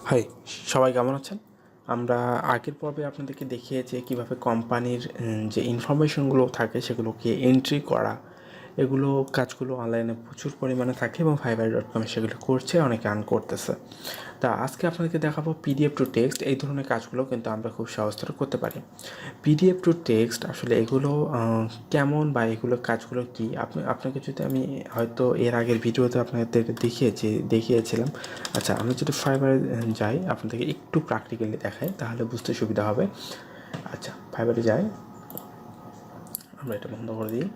High, সবাই কেমন আছেন? আমরা আগের পর্বে আপনাদেরকে দেখিয়েছি কীভাবে কোম্পানির যে ইনফরমেশনগুলো থাকে সেগুলোকে এন্ট্রি করা, এগুলো কাজগুলো অনলাইনে প্রচুর পরিমাণে থাকে এবং fiverr.com সেগুলো করছে, অনেকে আর্ন করতেছে। তা আজকে আপনাদেরকে দেখাবো পিডিএফ টু টেক্সট। এই ধরনের কাজগুলো কিন্তু আমরা খুব সহজতর করতে পারি। পিডিএফ টু টেক্সট আসলে এগুলো কেমন বা এগুলো কাজগুলো কী, আপনাকে যদি আমি হয়তো এর আগের ভিডিওতে আপনাদের দেখিয়েছিলাম। আচ্ছা, আমি যদি ফাইবারে যাই, আপনাদেরকে একটু প্র্যাকটিক্যালি দেখাই, তাহলে বুঝতে সুবিধা হবে। আচ্ছা, ফাইবারে যাই, আমরা এটা বন্ধ করে দিই।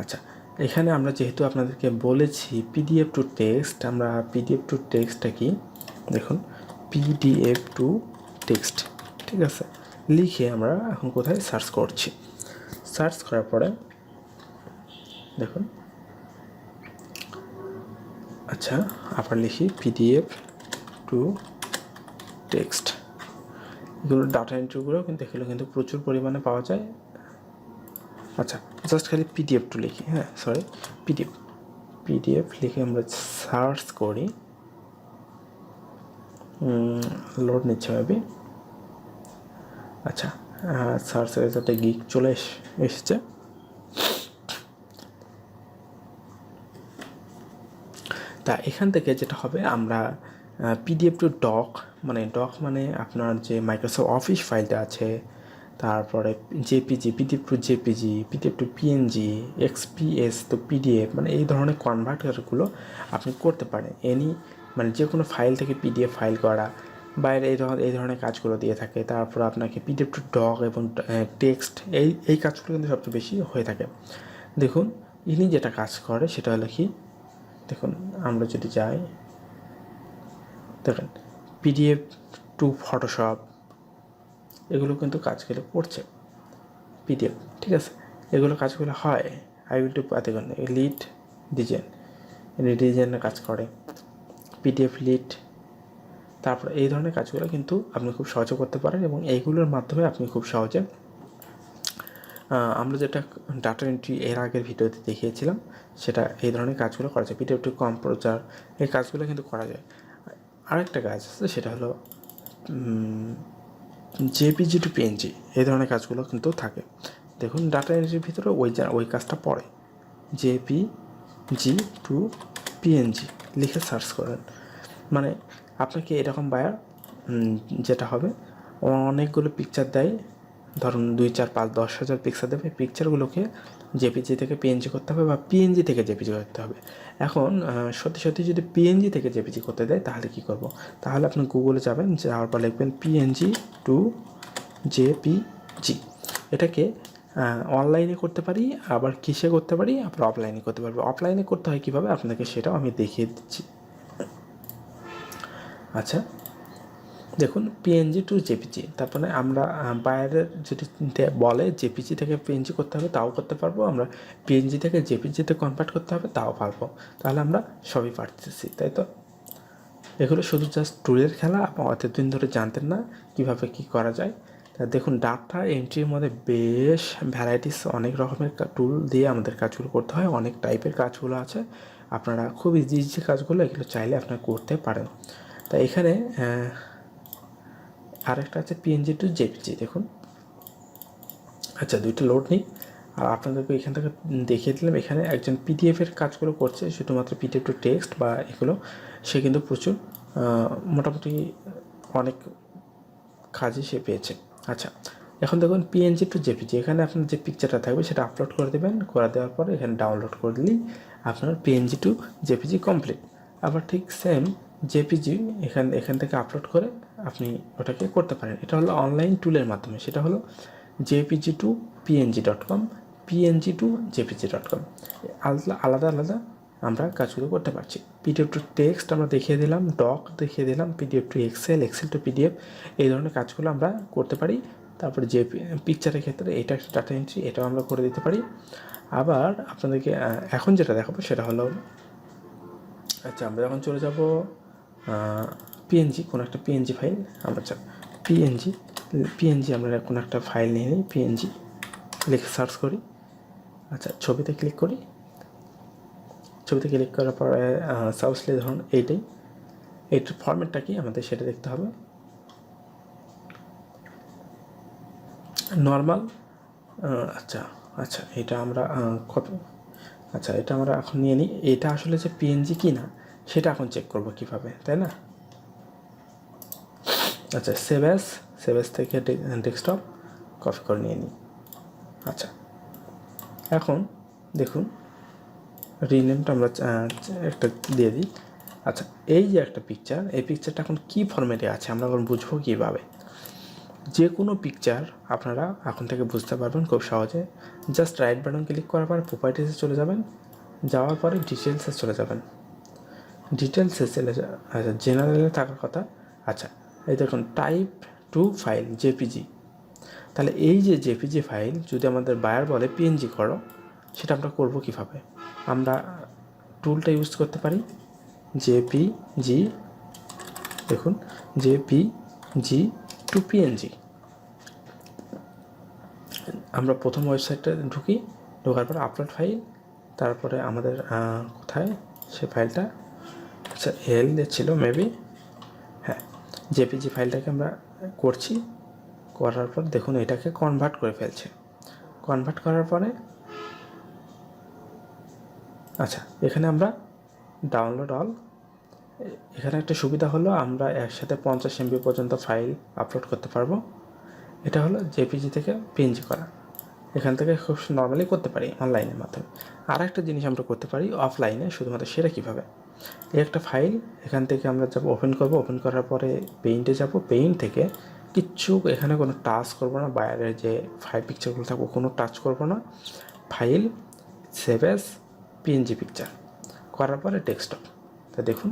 আচ্ছা, এখানে আমরা যেহেতু আপনাদেরকে বলেছি পিডিএফ টু টেক্সট, আমরা পিডিএফ টু টেক্সটটা কি দেখুন, পিডিএফ টু টেক্সট, ঠিক আছে, লিখে আমরা এখন কোথায় সার্চ করছি। সার্চ করার পরে দেখুন, আচ্ছা আবার লিখি পিডিএফ টু টেক্সট। এগুলো ডাটা এন্ট্রিগুলো কিন্তু এগুলো কিন্তু প্রচুর পরিমাণে পাওয়া যায়। আচ্ছা, জাস্ট খালি পিডিএফ টু লিখি, সরি, পিডিএফ লিখে আমরা সার্চ করি। লোড নিচ্ছে ভাবি। আচ্ছা, সার্চ রেজাল্টে গিক চলে এসছে। তা এখান থেকে যেটা হবে, আমরা পিডিএফ টু ডক মানে আপনার যে মাইক্রোসফট অফিস ফাইলটা আছে, তারপরে JPG, PDF two JPG, PDF two PNG, XPS তো পিডিএফ, মানে এই ধরনের কনভার্টারগুলো আপনি করতে পারেন। মানে যে কোনো ফাইল থেকে পিডিএফ ফাইল করা, বাইরে এই ধরনের কাজগুলো দিয়ে থাকে। তারপর আপনাকে পিডিএফ টু ডক এবং টেক্সট, এই কাজগুলো কিন্তু সবচেয়ে বেশি হয়ে থাকে। দেখুন, ইনি যেটা কাজ করে সেটা হলো কি, দেখুন আমরা যদি যাই, দেখেন পিডিএফ টু ফটোশপ, এগুলো কিন্তু কাজগুলো করছে পিডিএফ, ঠিক আছে, এগুলো কাজগুলো হয়। আই উইল টু দেখুন লিড ডিজাইনের কাজ করে পিডিএফ লিড। তারপর এই ধরনের কাজগুলো কিন্তু আপনি খুব সহজে করতে পারেন এবং এইগুলোর মাধ্যমে আপনি খুব সহজে, আমরা যেটা ডাটা এন্ট্রি এর আগের ভিডিওতে দেখিয়েছিলাম, সেটা এই ধরনের কাজগুলো করা যায়। পিডিএফ টু কম্পোজার, এই কাজগুলো কিন্তু করা যায়। আরেকটা কাজ আছে, সেটা হলো জেপিজি টু পিএনজি, এই ধরনের কাজগুলো কিন্তু থাকে। দেখুন ডাটা এন্ট্রির ভিতরে ওই কাজটা পড়ে, জেপিজি টু পিএনজি লিখে সার্চ করেন। মানে আপনাকে এরকম বায়ার যেটা হবে, অনেকগুলো পিকচার দেয়, ধরুন 2, 4, 5, 10,000 পিকচার দেবে। পিকচারগুলোকে জেপিজি থেকে পিএনজি করতে হবে বা পিএনজি থেকে জেপিজি করতে হবে। এখন সত্যি যদি পিএনজি থেকে জেপিজি করতে দেয়, তাহলে কি করব? তাহলে আপনি গুগলে যাবেন, যাওয়ার পর লিখবেন পিএনজি টু জেপিজি। এটাকে অনলাইনে করতে পারি, আবার কিসে করতে পারি, আবার অফলাইনে করতে পারবো। অফলাইনে করতে হয় কীভাবে, আপনাকে সেটাও আমি দেখিয়ে দিচ্ছি। আচ্ছা, দেখুন পিএনজি টু জেপিজি, তারপরে আমরা বাইরের যদি বলে জেপিজি থেকে পিএনজি করতে হবে, তাও করতে পারবো। আমরা পিএনজি থেকে জেপিজিতে কনভার্ট করতে হবে, তাও পারবো। তাহলে আমরা সবই পারতেছি, তাই তো? এগুলো শুধু জাস্ট টুলের খেলা, অতদিন ধরে জানতেন না কীভাবে কী করা যায়। তা দেখুন, ডাটা এন্ট্রির মধ্যে বেশ ভ্যারাইটিস, অনেক রকমের টুল দিয়ে আমাদের কাজগুলো করতে হয়, অনেক টাইপের কাজগুলো আছে। আপনারা খুব ইজি কাজগুলো এগুলো চাইলে আপনারা করতে পারেন। তা এখানে আরেকটা আছে পিএনজি টু জেপিজি, দেখুন। আচ্ছা, দুইটা লোড নিই আর আপনাদেরকে এখান থেকে দেখিয়ে দিলাম। এখানে একজন পিডিএফের কাজগুলো করছে, শুধুমাত্র পিডিএফ টু টেক্সট বা এগুলো, সে কিন্তু প্রচুর মোটামুটি অনেক কাজই সে পেয়েছে। আচ্ছা, এখন দেখুন পিএনজি টু জেপিজি, এখানে আপনার যে পিকচারটা থাকবে সেটা আপলোড করে দেবেন। করে দেওয়ার পরে এখানে ডাউনলোড করে দিলেই আপনার পিএনজি টু জেপিজি কমপ্লিট। আবার ঠিক সেম জেপিজি এখান থেকে আপলোড করে আপনি ওটাকে করতে পারেন। এটা হলো অনলাইন টুলের মাধ্যমে, সেটা হলো jpg2png.com, png2jpg.com, আলাদা আমরা কাজগুলো করতে পারছি। পিডিএফ টু টেক্সট আমরা দেখিয়ে দিলাম, ডক দেখিয়ে দিলাম, PDF to Excel, Excel to PDF, এই ধরনের কাজগুলো আমরা করতে পারি। তারপরে যে পিকচারের ক্ষেত্রে এটা একটা ডাটা এন্ট্রি, এটাও আমরা করে দিতে পারি। আবার আপনাদেরকে এখন যেটা দেখাবো সেটা হলো, আচ্ছা আমরা যখন চলে যাব পিএনজি, কোনো একটা পিএনজি ফাইল, আমরা পিএনজি আমরা কোনো একটা ফাইল নিয়ে নিই, পিএনজি লিখে সার্চ করি। আচ্ছা, ছবিতে ক্লিক করি। ছবিতে ক্লিক করার পরে সাউসলি ধরুন এইটাই, এটার ফরম্যাটটা কি আমাদের সেটা দেখতে হবে। নর্মাল, আচ্ছা আচ্ছা, এটা আমরা কত, আচ্ছা এটা আমরা এখন নিয়ে নিই। এটা আসলে যে পিএনজি কি না সেটা এখন চেক করব কীভাবে, তাই না? আচ্ছা, সেভ অ্যাজ থেকে ডেস্কটপ কপি করে নিয়ে নিই। আচ্ছা, এখন দেখুন রিনেমটা আমরা একটা দিয়ে দিই। আচ্ছা, এই যে একটা পিকচার, এই পিকচারটা এখন কী ফরম্যাটে আছে আমরা এখন বুঝবো কীভাবে। যে কোনো পিকচার আপনারা এখন থেকে বুঝতে পারবেন খুব সহজে। জাস্ট রাইট বাটন ক্লিক করার পর প্রপার্টিসে চলে যাবেন, যাওয়ার পরে ডিটেলসে চলে যাবেন। ডিটেলসে চলে আচ্ছা, জেনারেলে থাকার কথা। আচ্ছা, এই দেখুন টাইপ টু ফাইল জেপিজি। তাহলে এই যে জেপিজি ফাইল যদি আমাদের বায়ার বলে পিএনজি করো, সেটা আমরা করব কীভাবে? আমরা টুলটা ইউজ করতে পারি জেপিজি। দেখুন জেপিজি টু পিএনজি। আমরা প্রথম ওয়েবসাইটটা ঢুকি, ঢোকার পর আপলোড ফাইল, তারপরে আমাদের কোথায় সে ফাইলটা, আচ্ছা এল ছিল মেবি, হ্যাঁ জেপিজি ফাইলটাকে আমরা করছি। করার পর দেখুন এটাকে কনভার্ট করে ফেলছে। কনভার্ট করার পরে আচ্ছা, এখানে আমরা ডাউনলোড অল, এখানে একটা সুবিধা হলো আমরা একসাথে 50 MB পর্যন্ত ফাইল আপলোড করতে পারবো। এটা হলো জেপিজি থেকে পিএনজি করা। এখান থেকে খুব নর্মালি করতে পারি অনলাইনের মাধ্যমে। আর একটা জিনিস আমরা করতে পারি অফলাইনে, শুধুমাত্র সেটা কীভাবে, এই একটা ফাইল এখান থেকে আমরা যাব ওপেন করব। ওপেন করার পরে পেইন্টে যাব, পেইন্ট থেকে কিচ্ছু এখানে কোনো টাচ করব না, বাইরের যে ফাইল পিকচারগুলো থাকবো কোনো টাচ করব না। File save as PNG picture করার পরে ডেস্কটপ। তা দেখুন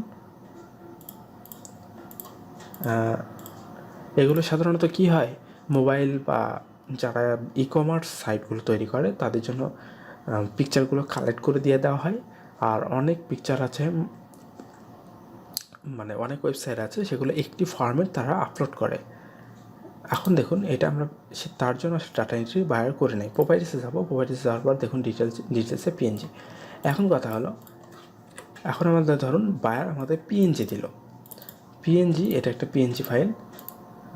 এগুলো সাধারণত কি হয়, মোবাইল বা যারা ই কমার্স সাইটগুলো তৈরি করে তাদের জন্য পিকচারগুলো কালেক্ট করে দিয়ে দেওয়া হয়। আর অনেক পিকচার আছে, মানে অনেক ওয়েবসাইট আছে সেগুলো একটি ফর্মেট তারা আপলোড করে। এখন এটা আমরা তার জন্য ডাটা এন্ট্রি বায়ার করে নেই। প্রপার্টিসে যাবো, প্রপার্টিসে যাওয়ার পর দেখুন ডিটেলসে পিএনজি। এখন কথা হলো, এখন আমাদের ধরুন বায়ার আমাদের পিএনজি দিল, পিএনজি এটা একটা পিএনজি ফাইল।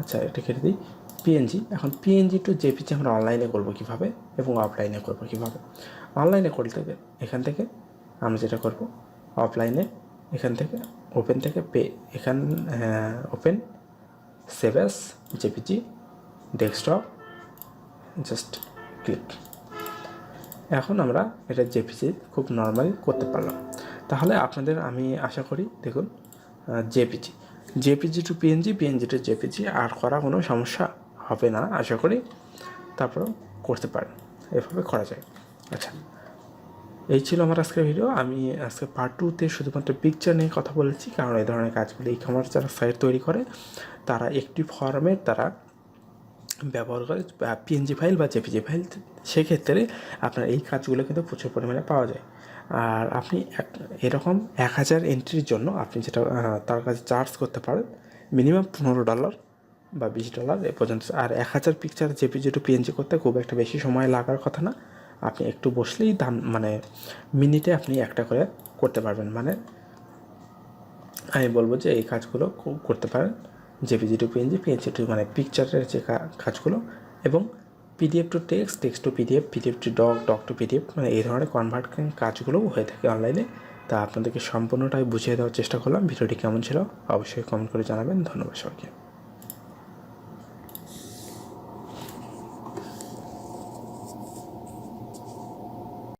আচ্ছা, এটা কেটে দিই পিএনজি। এখন পিএনজি টু জেপিজি আমরা অনলাইনে করবো কীভাবে এবং অফলাইনে করবো কীভাবে। অনলাইনে করতে এখান থেকে আমরা যেটা করব, অফলাইনে এখান থেকে ওপেন থেকে open save as JPG desktop, just click. এখন আমরা এটা জেপিজি খুব নর্মালি করতে পারলাম। তাহলে আপনাদের আমি আশা করি দেখুন JPG to PNG, PNG to JPG আর করা কোনো সমস্যা হবে না আশা করি। তারপরেও করতে পারেন, এভাবে করা যায়। আচ্ছা, এই ছিল আমার আজকের ভিডিও। আমি আজকে পার্ট 2তে শুধুমাত্র পিকচার নিয়ে কথা বলেছি, কারণ এই ধরনের কাজগুলো ই কমার্স যারা সাইট তৈরি করে তারা একটি ফর্মেট তারা ব্যবহার করে, পিএনজি ফাইল বা জেপিজি ফাইল। সেক্ষেত্রে আপনার এই কাজগুলো কিন্তু প্রচুর পরিমাণে পাওয়া যায়। আর আপনি এরকম 1000 এন্ট্রির জন্য আপনি যেটা তার কাছে চার্জ করতে পারেন মিনিমাম $15 বা $20 এ পর্যন্ত। আর 1000 পিকচার জেপিজি টু পিএনজি করতে খুব একটা বেশি সময় লাগার কথা না। আপনি একটু বসলেই দাম, মানে মিনিটে আপনি একটা করে করতে পারবেন। মানে আমি বলবো যে এই কাজগুলো করতে পারেন, JPG to PNG, PNG to মানে পিকচারের যে কাজগুলো, এবং PDF to text, text to PDF, PDF to doc, doc to PDF, মানে এই ধরনের কনভার্টিং কাজগুলোও হয়ে থাকে অনলাইনে। তা আপনাদেরকে সম্পূর্ণটাই বুঝিয়ে দেওয়ার চেষ্টা করলাম। ভিডিওটি কেমন ছিল অবশ্যই কমেন্ট করে জানাবেন। ধন্যবাদ সবাইকে।